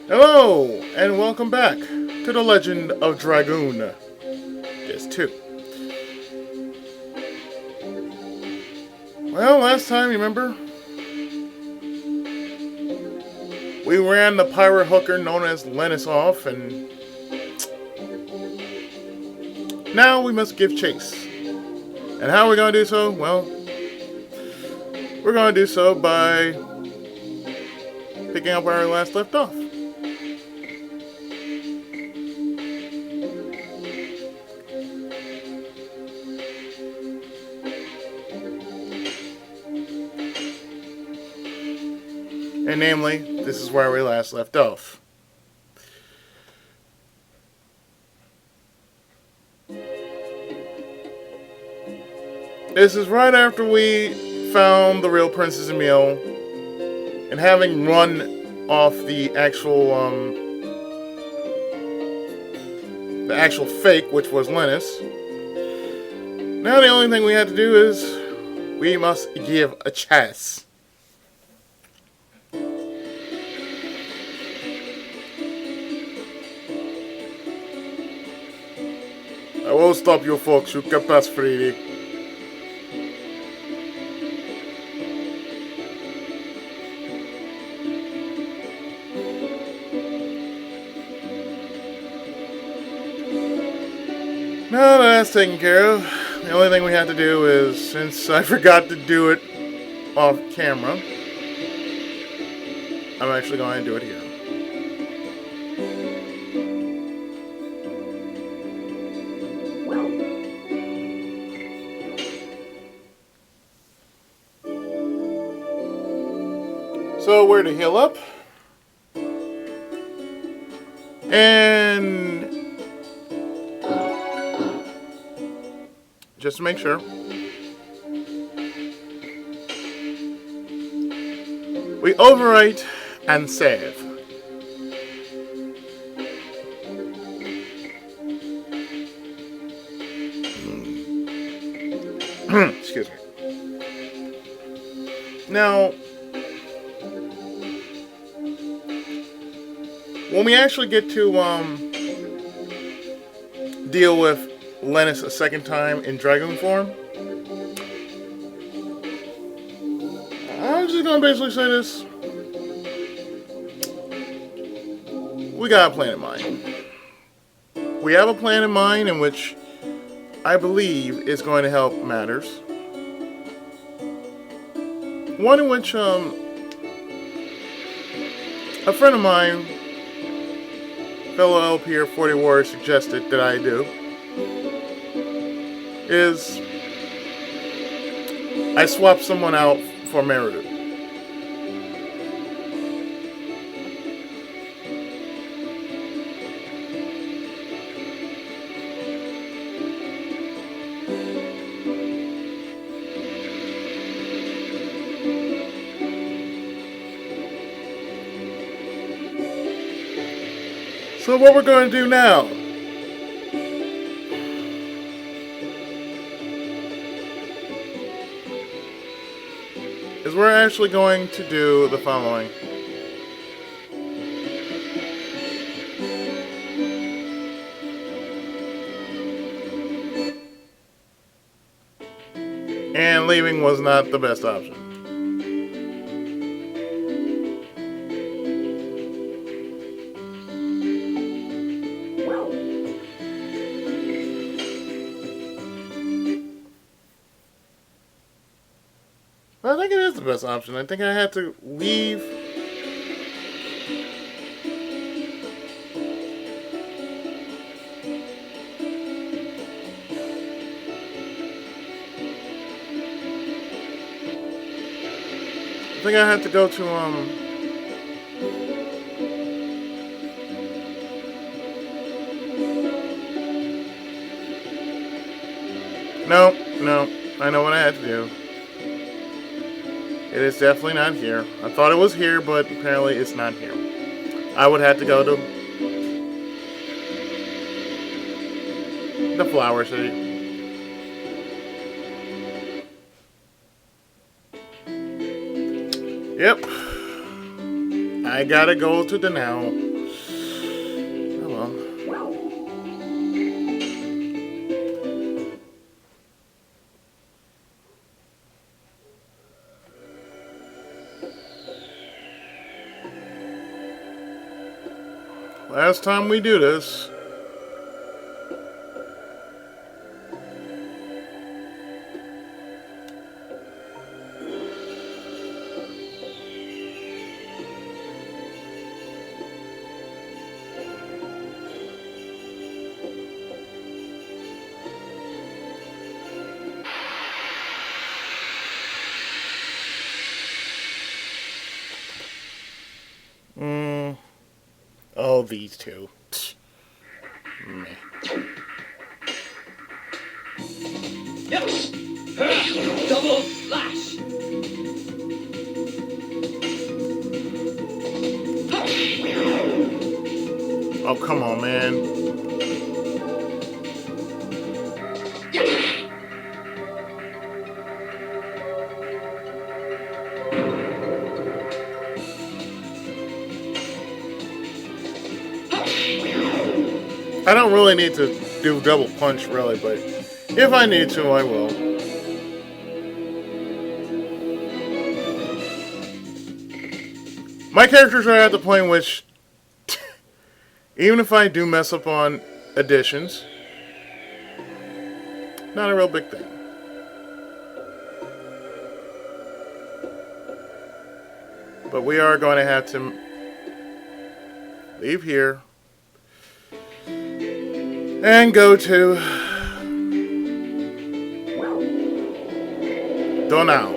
Hello, and welcome back to the Legend of Dragoon. Disc 2. Well, last time, remember? We ran the pirate hooker known as Lennis off, and now we must give chase. And how are we going to do so? Well, we're going to do so by picking up where we last left off. And namely, this is where we last left off. This is right after we found the real Princess Emile, and having run off the actual fake, which was Lennis. Now the only thing we had to do is we must give a chase. I will stop you folks, you can pass freely. Now that that's taken care of, the only thing we have to do is, since I forgot to do it off camera, I'm actually going to do it here. So we're to heal up, and just to make sure, we overwrite and save. Excuse me. Now, when we actually get to deal with Lennis a second time in Dragoon form, I'm just gonna basically say this: we got a plan in mind. We have a plan in mind in which I believe is going to help matters. One in which a friend of mine, fellow LPR 40 Warrior, suggested that I do is I swap someone out for Meru. So what we're going to do now is we're actually going to do the following. And leaving was not the best option. I think it is the best option. I think I had to leave. I think I had to go to No, I know what I had to do. It is definitely not here. I thought it was here, but apparently it's not here. I would have to go to the Flower City. Yep. I gotta go to Donau. last time we do this. Oh, these two. Meh. Yes! Double flash! Oh, come on, man. I don't really need to do double punch, really, but if I need to, I will. My characters are at the point which, even if I do mess up on additions, not a real big thing. But we are going to have to leave here and go to Donau.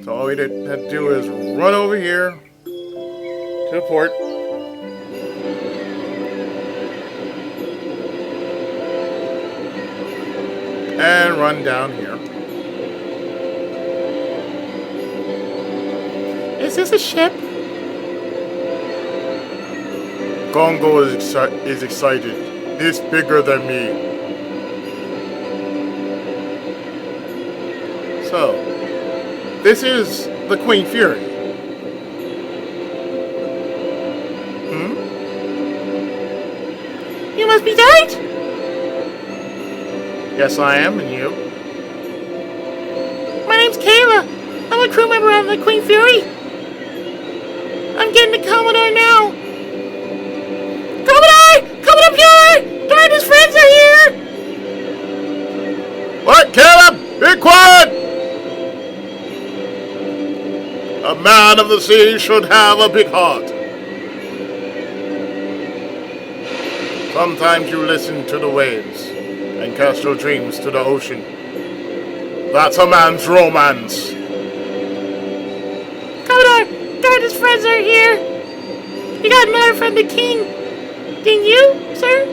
So all we had to do is run over here to the port. And run down here. Is this a ship? Gongo is excited. It's bigger than me. So, this is the Queen Fury. You must be dead? Yes, I am, and you? My name's Kayla. I'm a crew member of the Queen Fury. I'm getting to Commodore now. Commodore! Coming up here! Darren's friends are here! What, Caleb? Be quiet! A man of the sea should have a big heart. Sometimes you listen to the waves and cast your dreams to the ocean. That's a man's romance. Commodore, Darren's friends are here. You got an order from the king. Didn't you, sir?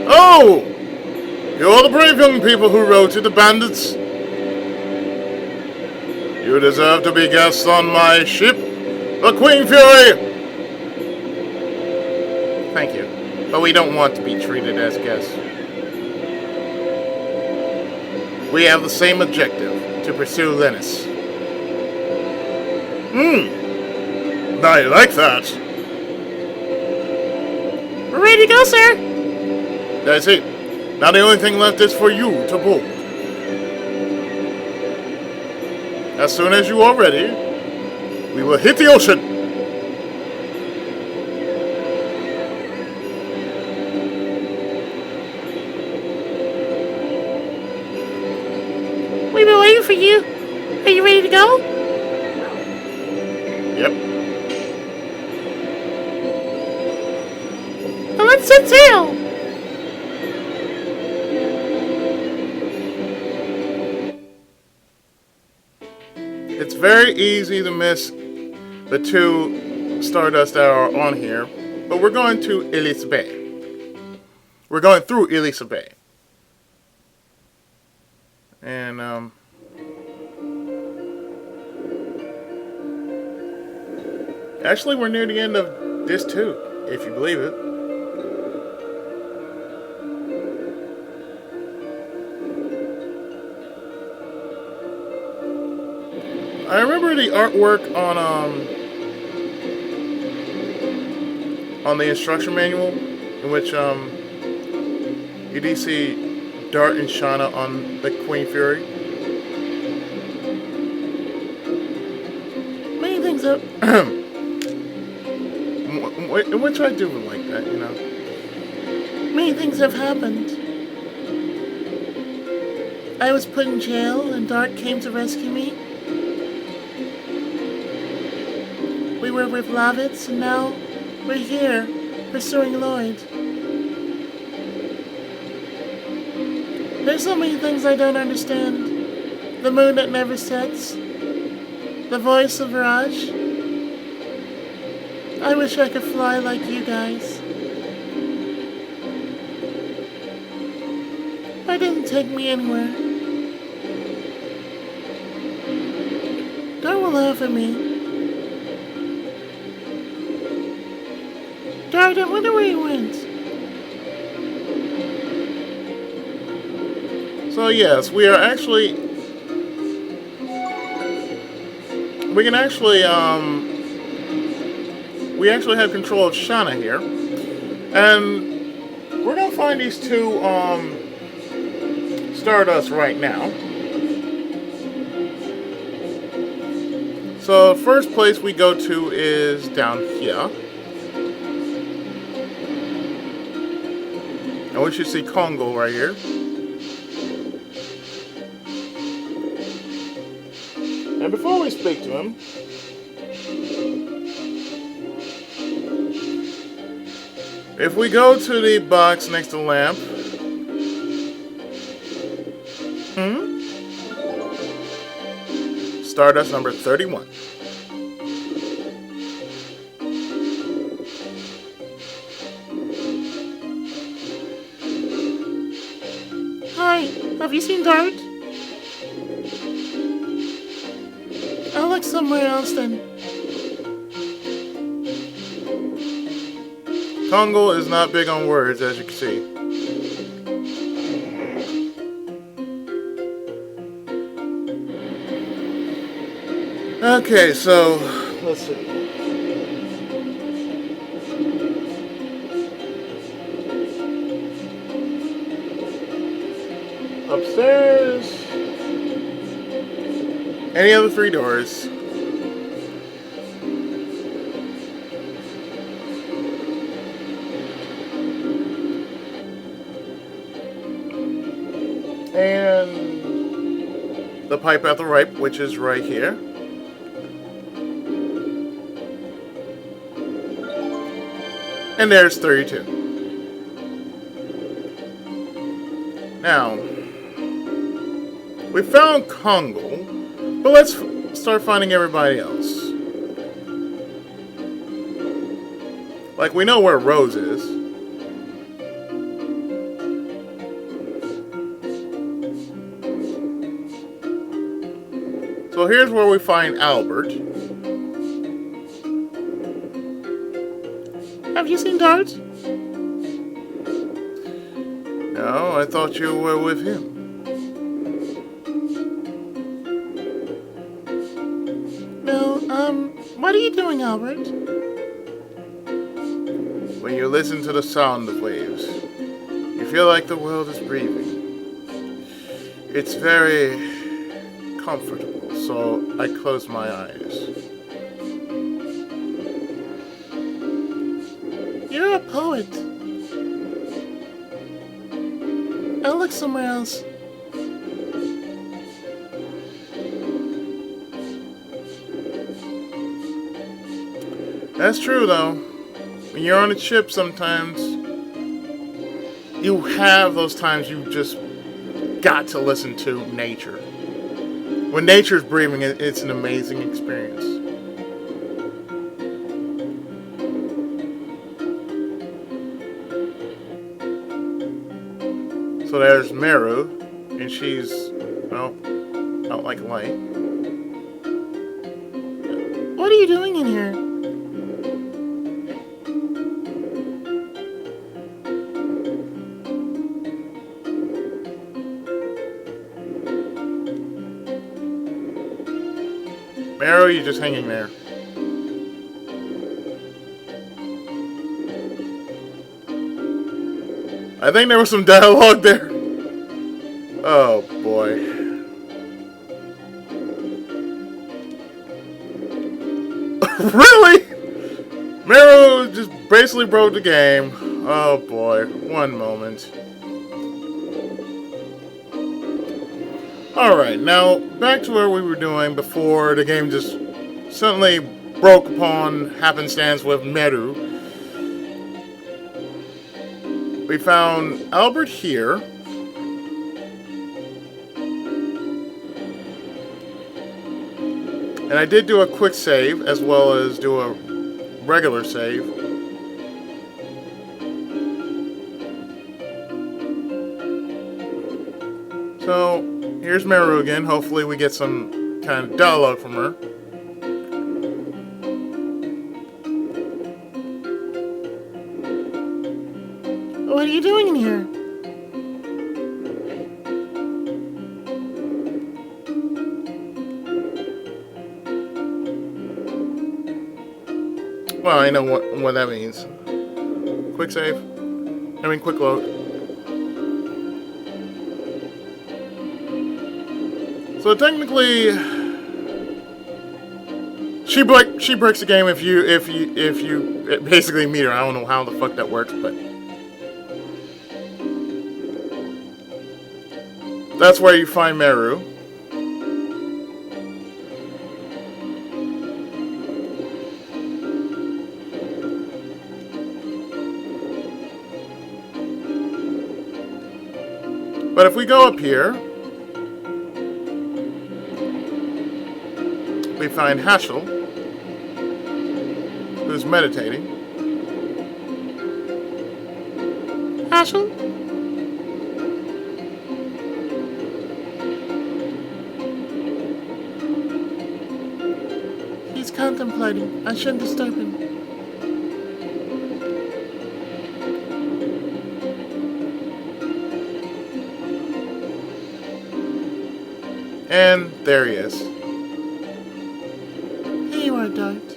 Oh! You're the brave young people who rode to the bandits. You deserve to be guests on my ship, the Queen Fury! Thank you, but we don't want to be treated as guests. We have the same objective, to pursue Linus. I like that. We're ready to go, sir. That's it. Now the only thing left is for you to board. As soon as you are ready, we will hit the ocean. We've been waiting for you. Are you ready to go? Yep. Well, let's set sail. It's very easy to miss the two Stardust that are on here, but we're going to Elise Bay. We're going through Elise Bay. And, actually, we're near the end of this too, if you believe it. I remember the artwork on the instruction manual, in which you do see Dart and Shauna on the Queen Fury. Many things that, which I do like that, you know. Many things have happened. I was put in jail, and Dart came to rescue me. We were with Lavitz, and now we're here, pursuing Lloyd. There's so many things I don't understand. The moon that never sets. The voice of Raj. I wish I could fly like you guys. Why didn't take me anywhere? Dart will laugh at me. Dart, I wonder where he went. So yes, we are actually... We actually have control of Shauna here. And we're gonna find these two Stardust right now. So the first place we go to is down here. And we should see Kongo right here. And before we speak to him, if we go to the box next to the lamp, Stardust number 31. Hi, have you seen Dart? I'll look somewhere else then. Kongo is not big on words, as you can see. Okay, so let's see. Upstairs. Any other three doors? And the pipe at the right, which is right here. And there's 32. Now, we found Kongo, but let's start finding everybody else. Like, we know where Rose is. So here's where we find Albert. Have you seen Dart? No, I thought you were with him. No, what are you doing, Albert? When you listen to the sound of waves, you feel like the world is breathing. It's very comfortable, so I close my eyes. You're a poet. I'll look somewhere else. That's true, though. When you're on a ship, sometimes you have those times you just got to listen to nature. When nature's breathing, it's an amazing experience. So there's Meru, and she's, well, out like a light. What are you doing in here? Meru, you're just hanging there. I think there was some dialogue there. Oh boy. Really? Meru just basically broke the game. Oh boy. One moment. Alright, now back to where we were doing before the game just suddenly broke upon happenstance with Meru. We found Albert here. And I did do a quick save as well as do a regular save. So, here's Meru again. Hopefully we get some kind of dialogue from her. What are you doing in here? Well, I know what that means. Quick save. I mean, quick load. So technically, she breaks the game if you basically meet her. I don't know how the fuck that works, but that's where you find Meru. But if we go up here, we find Haschel, who's meditating. Haschel? He's contemplating. I shouldn't disturb him. And there he is. Here you are, Dart.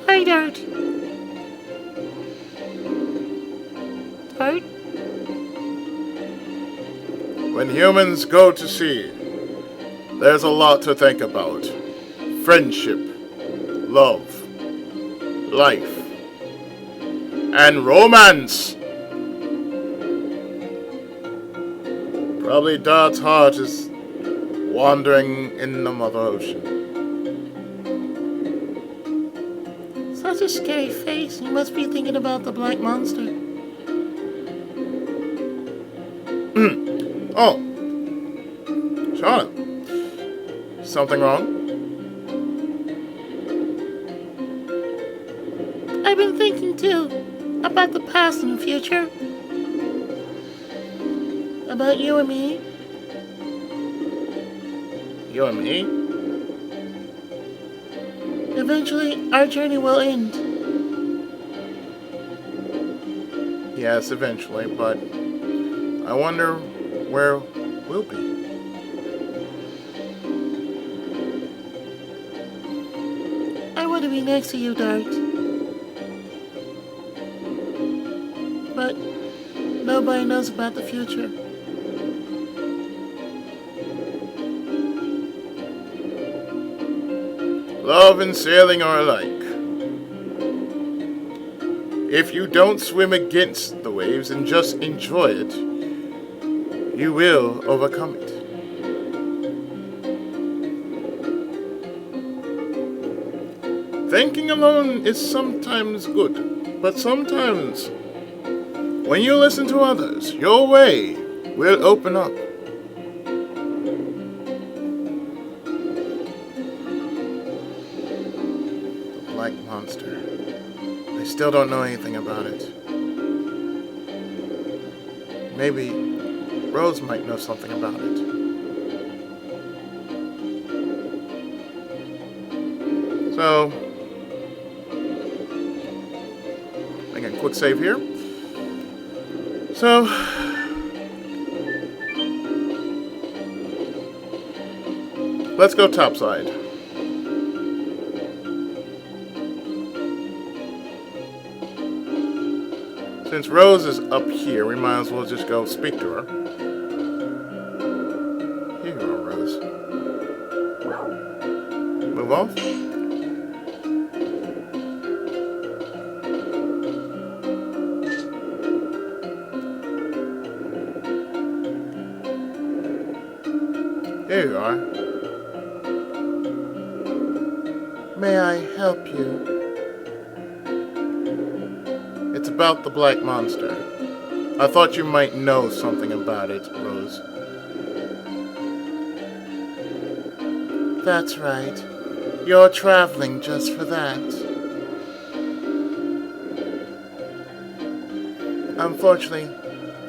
Hi, Dart. Dart? When humans go to sea, there's a lot to think about. Friendship, love, life, and romance. Probably Dart's heart is wandering in the Mother Ocean. Such a scary face. You must be thinking about the black monster. Oh, Shauna, something wrong? I've been thinking too about the past and the future. About you and me. You and me? Eventually, our journey will end. Yes, eventually, but I wonder where we'll be. I want to be next to you, Dart. But nobody knows about the future. Love and sailing are alike. If you don't swim against the waves and just enjoy it, you will overcome it. Thinking alone is sometimes good, but sometimes, when you listen to others, your way will open up. The black monster. I still don't know anything about it. Maybe Rose might know something about it. So, I can quick save here. So, let's go topside. Since Rose is up here, we might as well just go speak to her. Here you are, Rose. Move off. Here you are. May I help you? It's about the black monster. I thought you might know something about it, Rose. That's right. You're traveling just for that. Unfortunately,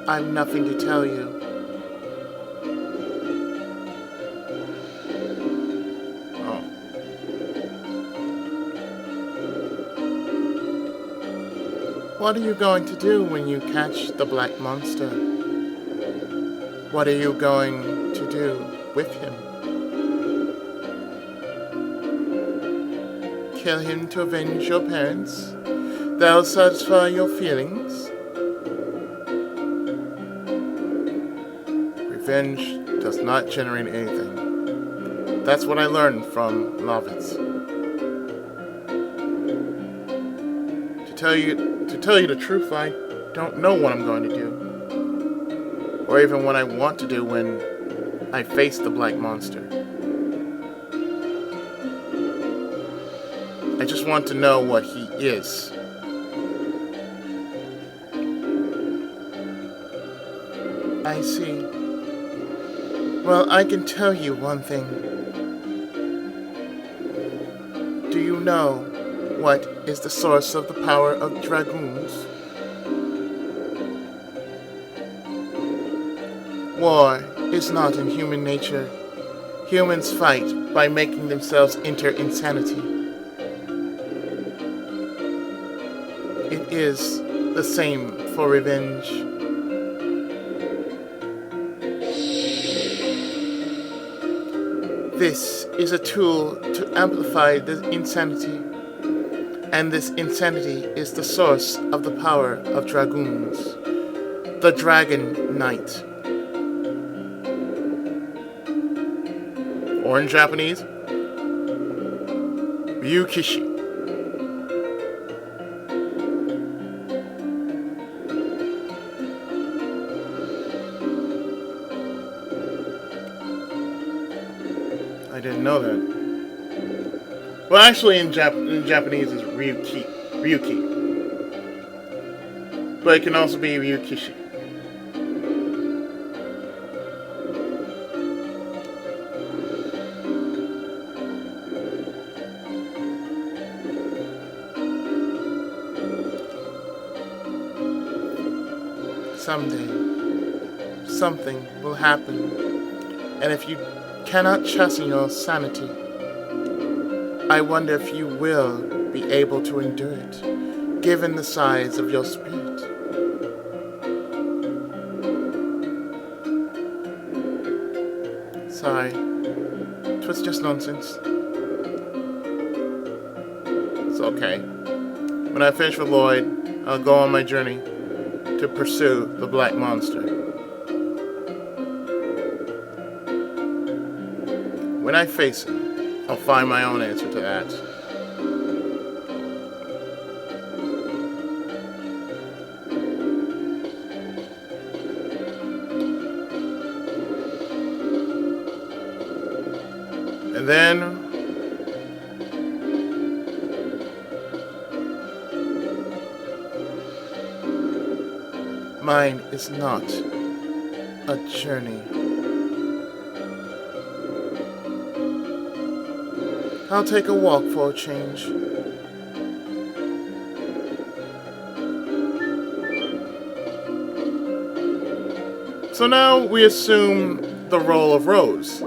I've nothing to tell you. What are you going to do when you catch the black monster? What are you going to do with him? Kill him to avenge your parents? That'll satisfy your feelings? Revenge does not generate anything. That's what I learned from Lovitz. To tell you the truth, I don't know what I'm going to do. Or even what I want to do when I face the black monster. I just want to know what he is. I see. Well, I can tell you one thing. Do you know what is the source of the power of dragoons? War is not in human nature. Humans fight by making themselves enter insanity. It is the same for revenge. This is a tool to amplify the insanity. And this insanity is the source of the power of dragoons. The Dragon Knight. Or in Japanese, Ryukishi. I didn't know that. Well, actually, in Japanese is Ryuki. But it can also be Ryukishi. Someday, something will happen. And if you cannot chasten your sanity, I wonder if you will be able to endure it, given the size of your spirit. Sorry, it was just nonsense. It's okay. When I finish with Lloyd, I'll go on my journey to pursue the black monster. When I face him, I'll find my own answer to that. And then mine is not a journey. I'll take a walk for a change. So now we assume the role of Rose.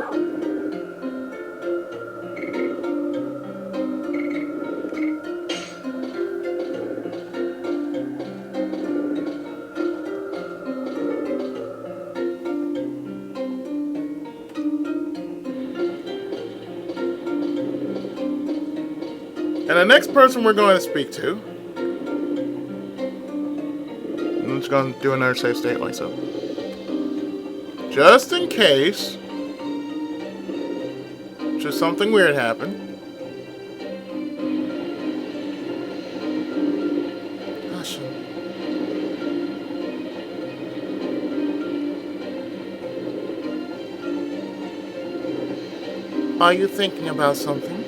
And the next person we're going to speak to, I'm just going to do another save state like so. Just in case, just something weird happened. Hush. Are you thinking about something?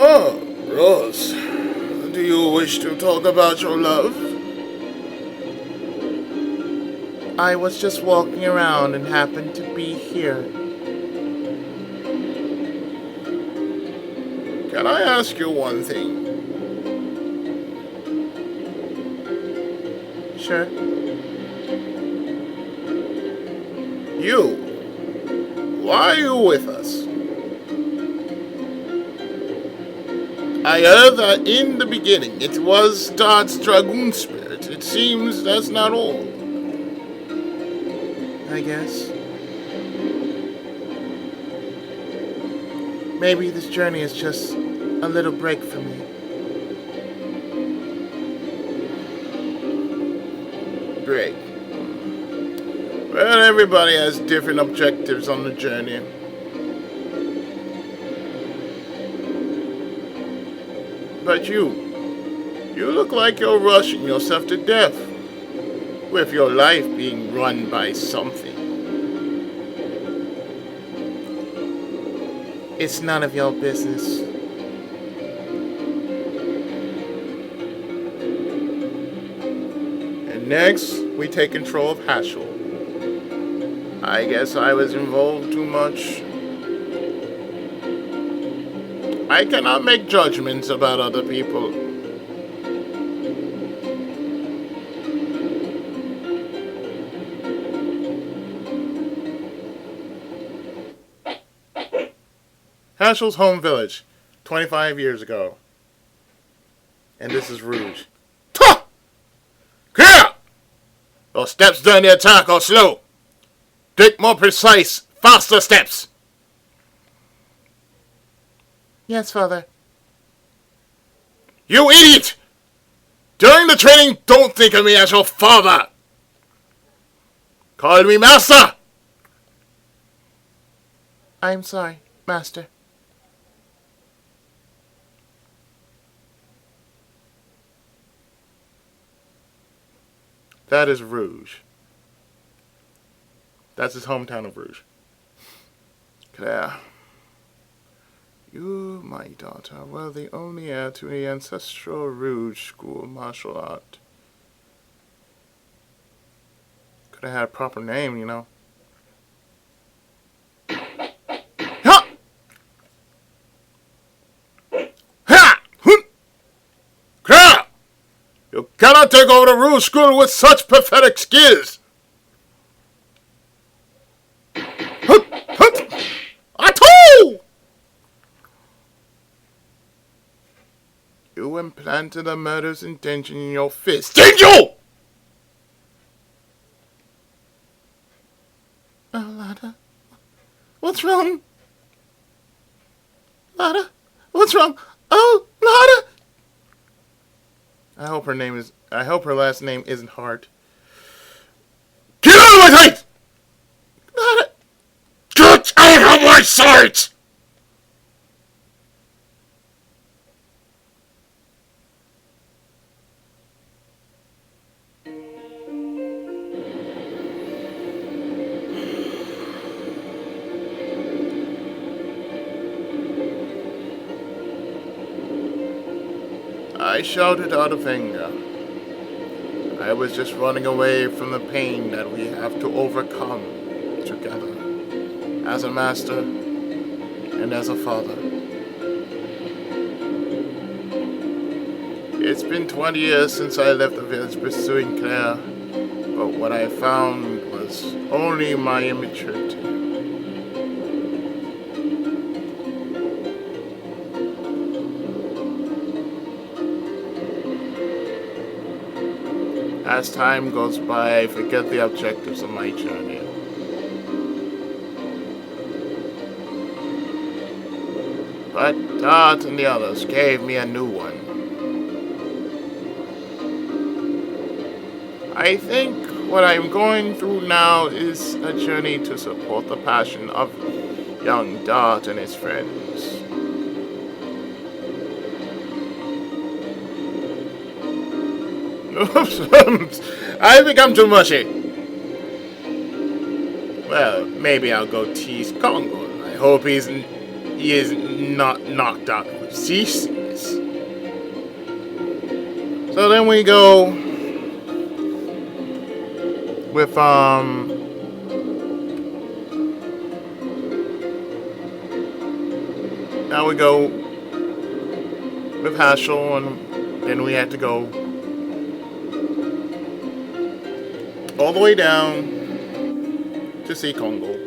Oh, Rose. Do you wish to talk about your love? I was just walking around and happened to be here. Can I ask you one thing? Sure. You. Why are you with us? I heard that in the beginning it was God's Dragoon spirit. It seems that's not all. I guess. Maybe this journey is just a little break for me. Break. Well, everybody has different objectives on the journey. But you look like you're rushing yourself to death, with your life being run by something. It's none of your business. And next, we take control of Haschel. I guess I was involved too much. I cannot make judgments about other people. Haschel's home village, 25 years ago. And this is Rouge. Tuh! Clear! Your steps during the attack are slow. Take more precise, faster steps. Yes, Father. You idiot! During the training, don't think of me as your father. Call me Master. I'm sorry, Master. That is Rouge. That's his hometown of Rouge. Claire. You, my daughter, were the only heir to the ancestral Rouge school martial art. Could have had a proper name, you know. Ha! Ha! Claire! You cannot take over the Rouge school with such pathetic skills! You implanted a murderous intention in your fist, didn't you? Oh, Lada. What's wrong? Lada, what's wrong? Oh, Lada! I hope her last name isn't Hart. Get out of my sight! Lada! Get out of my sight! I shouted out of anger. I was just running away from the pain that we have to overcome together, as a master and as a father. It's been 20 years since I left the village pursuing Claire, but what I found was only my immaturity. As time goes by, I forget the objectives of my journey. but Dot and the others gave me a new one. I think what I'm going through now is a journey to support the passion of young Dot and his friends. I think I'm too mushy. Well, maybe I'll go tease Congo. I hope he is not knocked out with seasickness. So then we go with now we go with Haschel, and then we had to go all the way down to see Congo.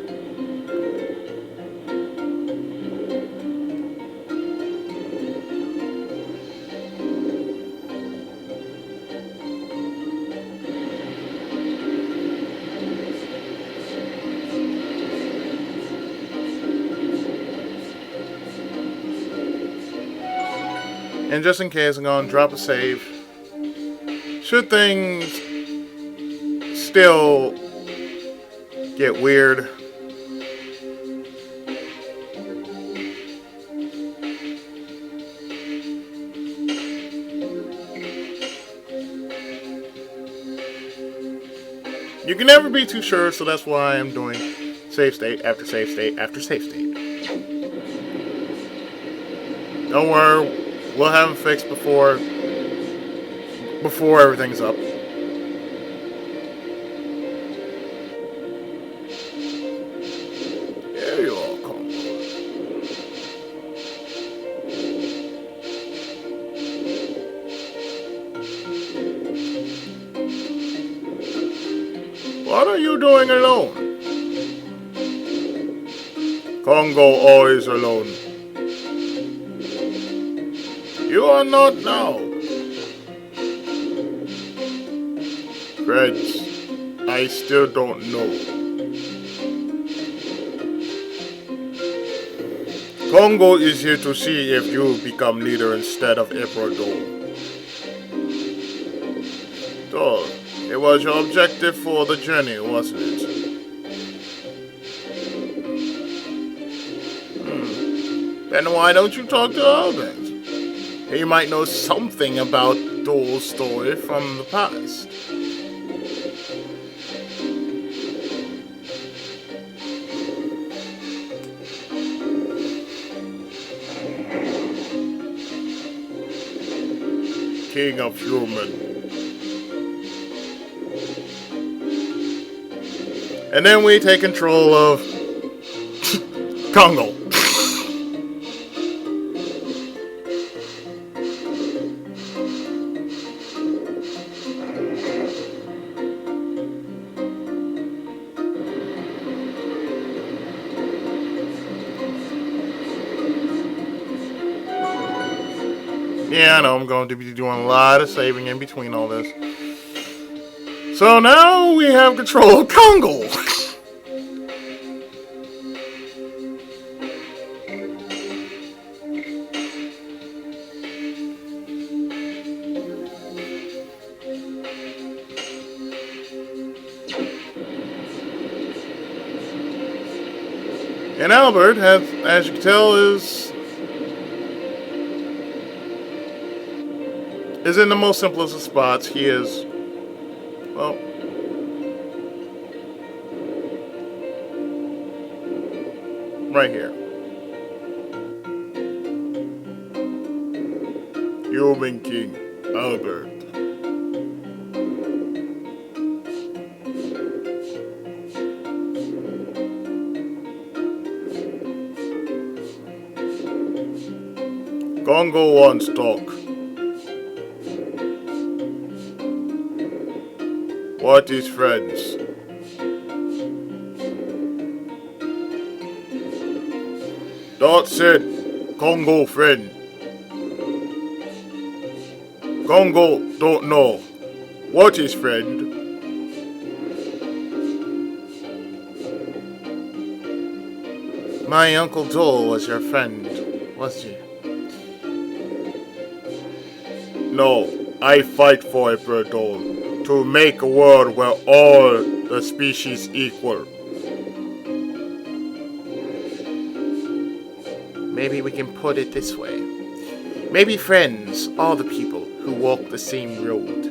And just in case, I'm going to drop a save. Should things still get weird, you can never be too sure, so that's why I'm doing save state after save state after save state. Don't worry. We'll have them fixed before everything's up. There you all come. What are you doing alone? Congo always alone. You are not now. Friends, I still don't know. Congo is here to see if you become leader instead of Ecuador. So, it was your objective for the journey, wasn't it? Then why don't you talk to Albert? He might know something about Dole's story from the past. King of Human. And then we take control of Congo. Yeah, I know, I'm going to be doing a lot of saving in between all this. So now we have control of Congo. And Albert, as you can tell, is in the most simplest of spots. He is, well, right here. Human King, Albert. Congo wants talk. What is friends? Dot said, Congo friend. Congo don't know. What is friend? My Uncle Dole was your friend. Was you? No, I fight for it, Bradol, to make a world where all the species equal. Maybe we can put it this way. Maybe friends are the people who walk the same road.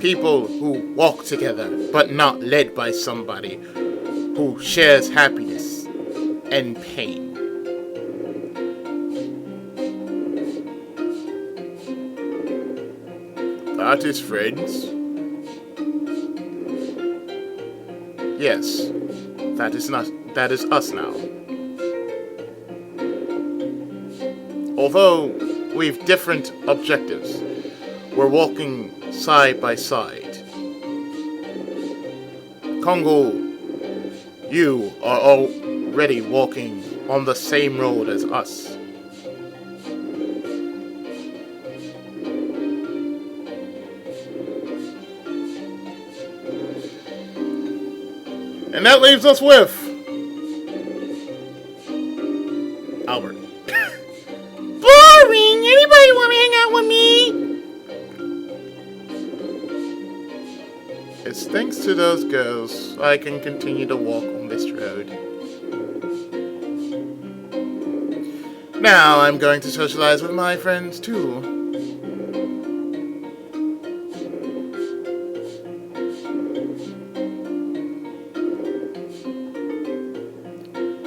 People who walk together, but not led by somebody who shares happiness and pain. That is friends. Yes, that is us now. Although we've different objectives, we're walking side by side. Congo, you are already walking on the same road as us. And that leaves us with Albert. Boring! Anybody want to hang out with me? It's thanks to those girls I can continue to walk on this road. Now I'm going to socialize with my friends too.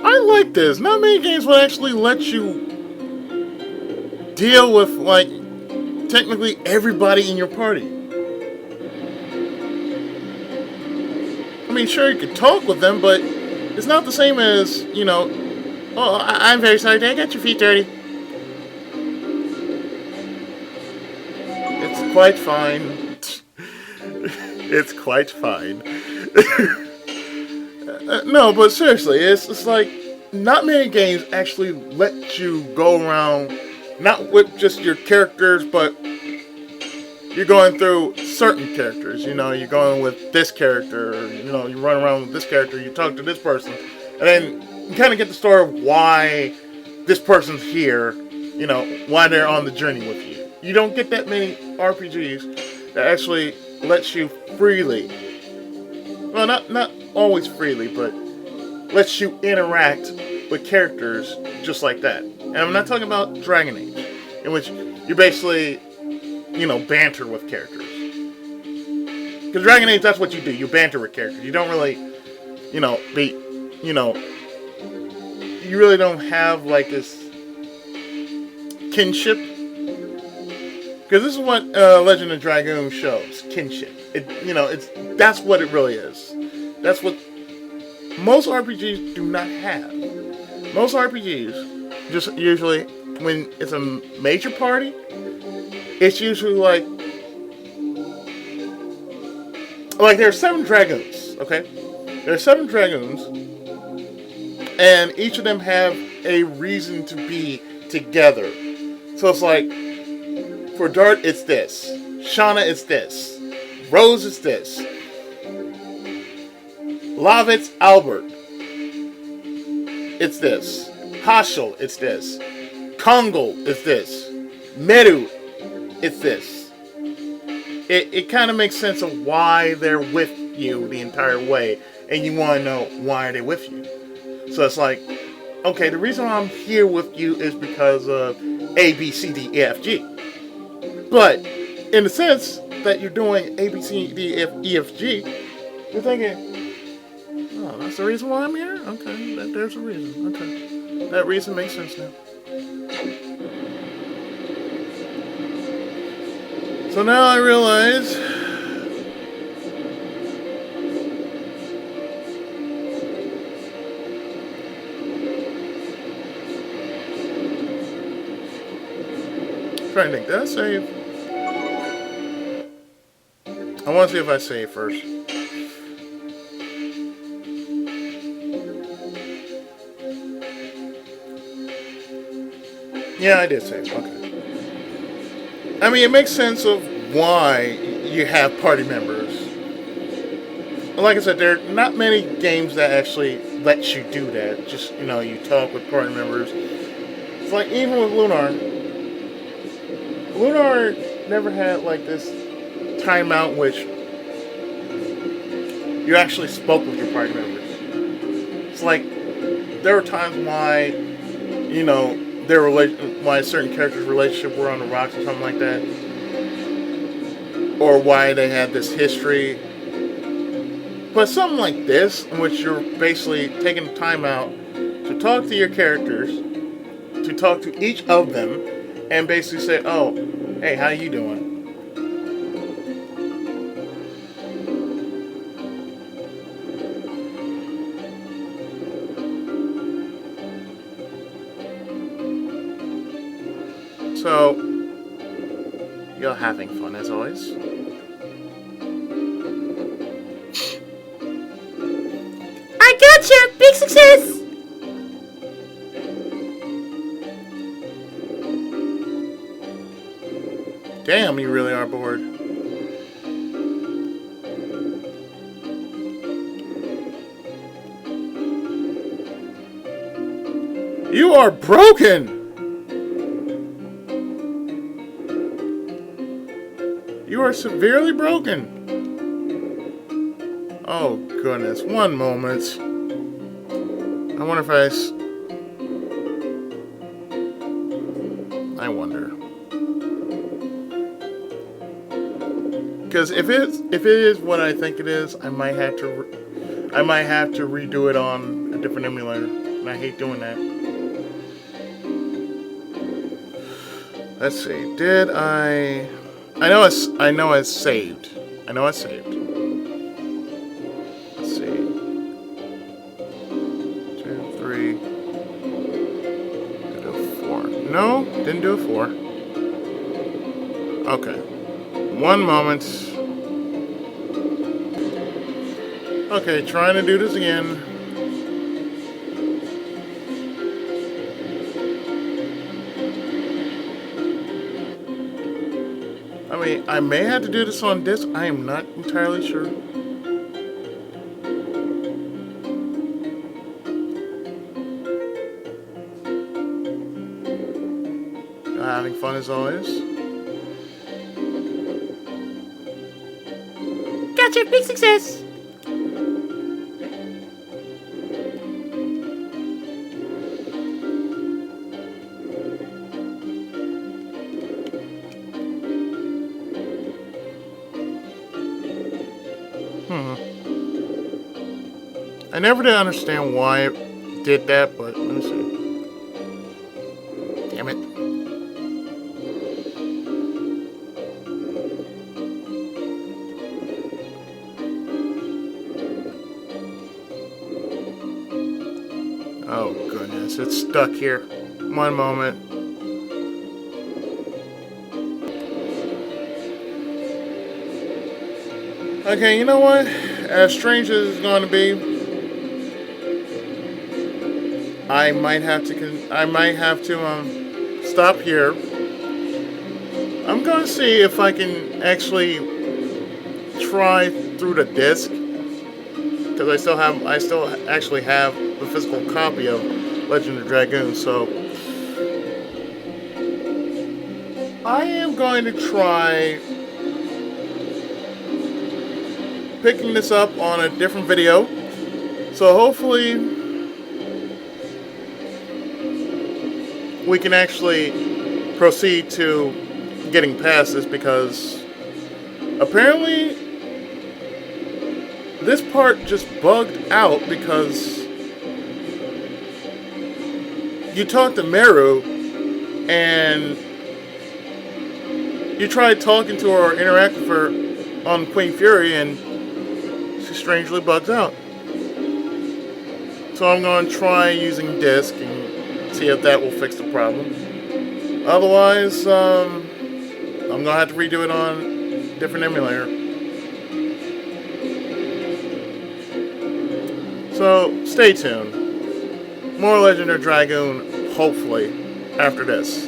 I like this. Not many games will actually let you deal with, like, technically everybody in your party. I mean, sure, you could talk with them, but it's not the same as, you know, oh, I'm very sorry, Dad, I got your feet dirty. It's quite fine. It's quite fine. No, but seriously, it's like, not many games actually let you go around, not with just your characters, but you're going through certain characters. You know, you're going with this character, you know, you run around with this character, you talk to this person, and then you kind of get the story of why this person's here, you know, why they're on the journey with you. You don't get that many RPGs that actually lets you freely, well, not always freely, but lets you interact with characters just like that. And I'm not talking about Dragon Age, in which you basically, you know, banter with characters. Because Dragon Age, that's what you do. You banter with characters. You don't really, you know, you really don't have, like, this kinship. Because this is what Legend of Dragoon shows. Kinship. That's what it really is. That's what most RPGs do not have. Most RPGs, just usually, when it's a major party, it's usually like there are 7 dragoons, okay? There are 7 dragoons, and each of them have a reason to be together. So it's like, for Dart, it's this. Shauna, it's this. Rose, it's this. Lavitz, Albert, it's this. Hashel, it's this. Kongo, it's this. Meru, it's this. It kind of makes sense of why they're with you the entire way, and you want to know why are they with you. So it's like, okay, the reason I'm here with you is because of A, B, C, D, E, F, G. But in the sense that you're doing A, B, C, D, E, F, G, you're thinking, oh, that's the reason why I'm here? Okay, there's a reason. Okay. That reason makes sense now. So now I realize I'm trying to think, did I save? I want to see if I save first. Yeah, I did save. Okay. I mean, it makes sense of why you have party members. Like I said, there are not many games that actually lets you do that. Just, you know, you talk with party members. It's like, even with Lunar never had like this timeout in which you actually spoke with your party members. It's like there were times why, you know, why certain characters' relationship were on the rocks or something like that, or why they had this history. But something like this, in which you're basically taking the time out to talk to your characters, to talk to each of them, and basically say, "Oh, hey, how you doing?" So, you're having fun as always. I gotcha! Big success! Damn, you really are bored. You are broken! You are severely broken. Oh, goodness. One moment. I wonder if I wonder. Because if it is what I think it is, I might have to redo it on a different emulator, and I hate doing that. Let's see. Did I? I know it's saved. I know it's saved. Let's see. 2, 3. Did a 4. No, didn't do a 4. Okay. One moment. Okay, trying to do this again. I mean, I may have to do this on disc. I am not entirely sure. Having fun as always. Gotcha! Big success! I never did understand why it did that, but let me see. Damn it. Oh, goodness. It's stuck here. One moment. Okay, you know what? As strange as it's going to be, I might have to stop here. I'm going to see if I can actually try through the disc, because I still actually have the physical copy of Legend of Dragoon. So I am going to try picking this up on a different video. So hopefully we can actually proceed to getting past this, because apparently this part just bugged out because you talked to Meru and you tried talking to her or interacting with her on Queen Fury, and she strangely bugs out. So I'm going to try using disk and see if that will fix the problem. Otherwise, I'm going to have to redo it on a different emulator. So stay tuned. More Legend of Dragoon, hopefully, after this.